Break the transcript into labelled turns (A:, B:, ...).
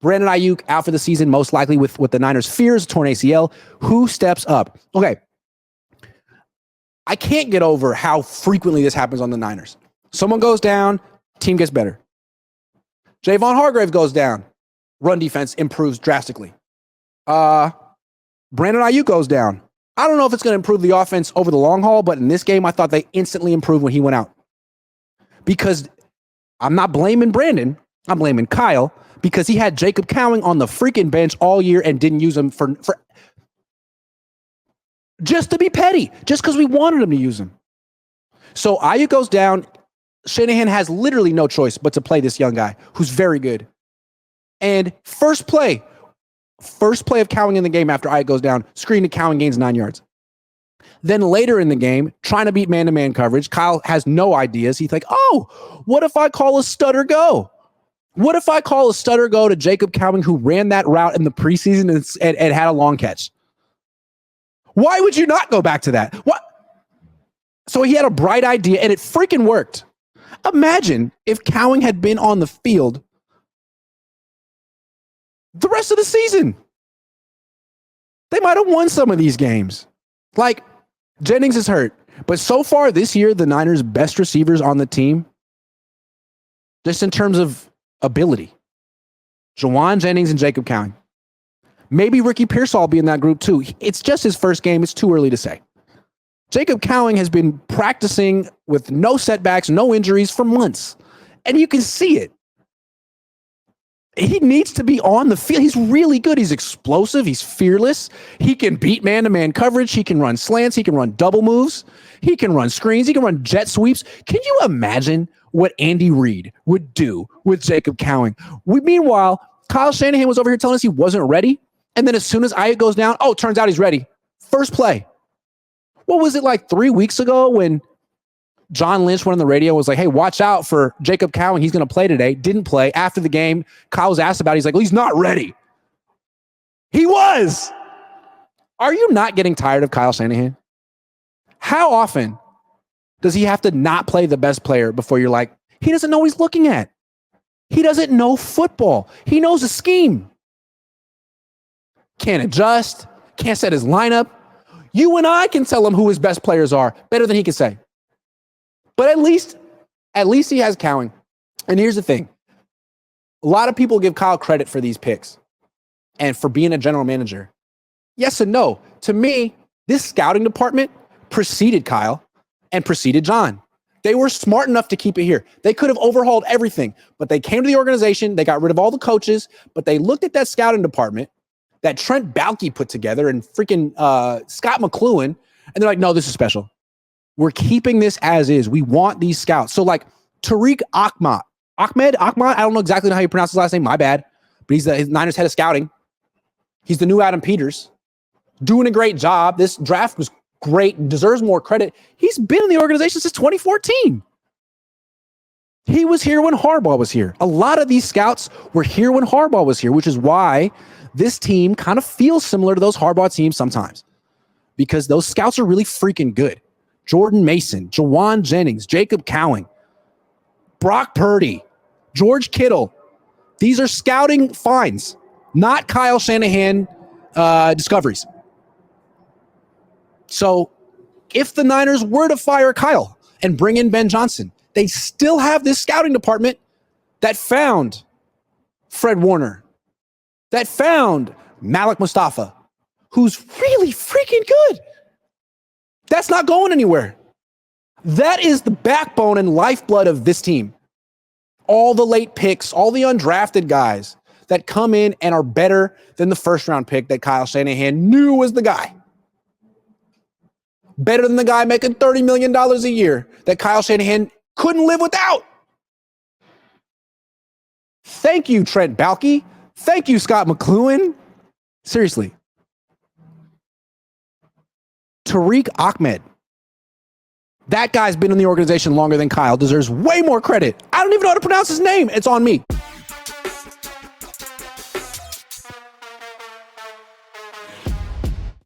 A: Brandon Aiyuk out for the season, most likely with the Niners' fears, torn ACL. Who steps up? Okay. I can't get over how frequently this happens on the Niners. Someone goes down, team gets better. Javon Hargrave goes down, run defense improves drastically. Brandon Aiyuk goes down. I don't know if it's going to improve the offense over the long haul, but in this game, I thought they instantly improved when he went out. Because I'm not blaming Brandon. I'm blaming Kyle because he had Jacob Cohn on the freaking bench all year and didn't use him for just to be petty, just because we wanted him to use him. So Aiyuk goes down. Shanahan has literally no choice but to play this young guy who's very good. And first play of Cowan in the game after Aiyuk goes down, screen to Cowan, gains 9 yards. Then later in the game, trying to beat man-to-man coverage, Kyle has no ideas. He's like, oh, what if I call a stutter go? What if I call a stutter go to Jacob Cowan, who ran that route in the preseason and had a long catch? Why would you not go back to that? What? So he had a bright idea, and it freaking worked. Imagine if Cowan had been on the field the rest of the season. They might have won some of these games. Like, Jennings is hurt, but so far this year, the Niners' best receivers on the team, just in terms of ability, Jawan Jennings and Jacob Cowan. Maybe Ricky Pearsall will be in that group too. It's just his first game. It's too early to say. Jacob Cowan has been practicing with no setbacks, no injuries for months, and you can see it. He needs to be on the field. He's really good. He's explosive. He's fearless. He can beat man-to-man coverage. He can run slants. He can run double moves. He can run screens. He can run jet sweeps. Can you imagine what Andy Reid would do with Jacob Cowan? Meanwhile, Kyle Shanahan was over here telling us he wasn't ready. And then as soon as Aiyuk goes down, oh, turns out he's ready. First play. What was it like 3 weeks ago when John Lynch went on the radio and was like, hey, watch out for Jacob Cowan. He's going to play today. Didn't play. After the game, Kyle was asked about it. He's like, well, he's not ready. He was. Are you not getting tired of Kyle Shanahan? How often does he have to not play the best player before you're like, he doesn't know what he's looking at? He doesn't know football. He knows a scheme. Can't adjust. Can't set his lineup. You and I can tell him who his best players are better than he can say. But at least he has Cowan. And here's the thing. A lot of people give Kyle credit for these picks and for being a general manager. Yes and no. To me, this scouting department preceded Kyle and preceded John. They were smart enough to keep it here. They could have overhauled everything, but they came to the organization. They got rid of all the coaches, but they looked at that scouting department that Trent Baalke put together and freaking Scott McCloughan, and they're like, no, this is special. We're keeping this as is. We want these scouts. So like Tariq Ahmad, I don't know exactly how you pronounce his last name. My bad. But he's his Niners head of scouting. He's the new Adam Peters. Doing a great job. This draft was great. Deserves more credit. He's been in the organization since 2014. He was here when Harbaugh was here. A lot of these scouts were here when Harbaugh was here, which is why this team kind of feels similar to those Harbaugh teams sometimes. Because those scouts are really freaking good. Jordan Mason, Jawan Jennings, Jacob Cowan, Brock Purdy, George Kittle. These are scouting finds, not Kyle Shanahan discoveries. So if the Niners were to fire Kyle and bring in Ben Johnson, they still have this scouting department that found Fred Warner, that found Malik Mustafa, who's really freaking good. That's not going anywhere. That is the backbone and lifeblood of this team. All the late picks, all the undrafted guys that come in and are better than the first round pick that Kyle Shanahan knew was the guy. Better than the guy making $30 million a year that Kyle Shanahan couldn't live without. Thank you, Trent Baalke. Thank you, Scott McCloughan. Seriously. Tariq Ahmed. That guy's been in the organization longer than Kyle. Deserves way more credit. I don't even know how to pronounce his name. It's on me.